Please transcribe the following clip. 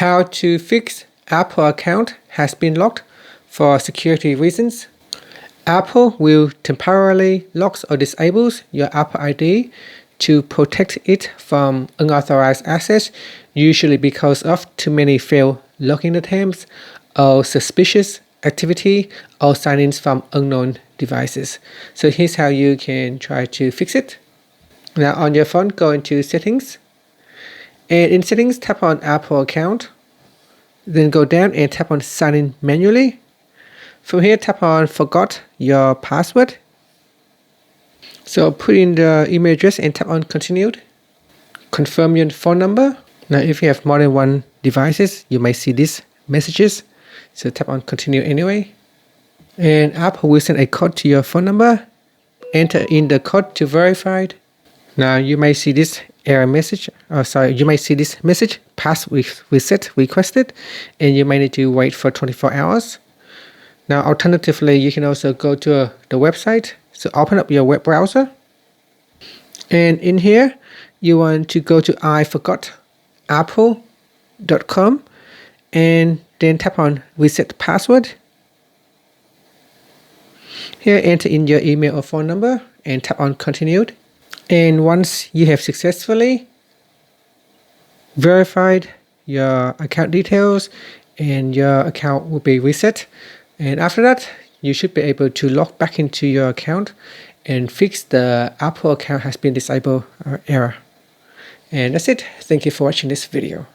How to fix Apple account has been locked for security reasons. Apple will temporarily lock or disable your Apple ID to protect it from unauthorized access, usually because of too many failed login attempts or suspicious activity or sign-ins from unknown devices. So here's how you can try to fix it. Now on your phone, go into Settings, and in Settings, tap on Apple Account. Then go down and tap on Sign in manually. From here, tap on Forgot your password. So put in the email address and tap on Continued. Confirm your phone number. Now if you have more than one devices, you might see these messages. So tap on Continue anyway. And Apple will send a code to your phone number. Enter in the code to verify it. Now you may see this error message, you might see this message, password reset requested, and you may need to wait for 24 hours. Now alternatively, you can also go to the website. So open up your web browser, and in here you want to go to iforgotapple.com and then tap on reset password. Here enter in your email or phone number and tap on continued. And once you have successfully verified your account details, and your account will be reset, and after that you should be able to log back into your account and fix the Apple account has been disabled error. And that's it. Thank you for watching this video.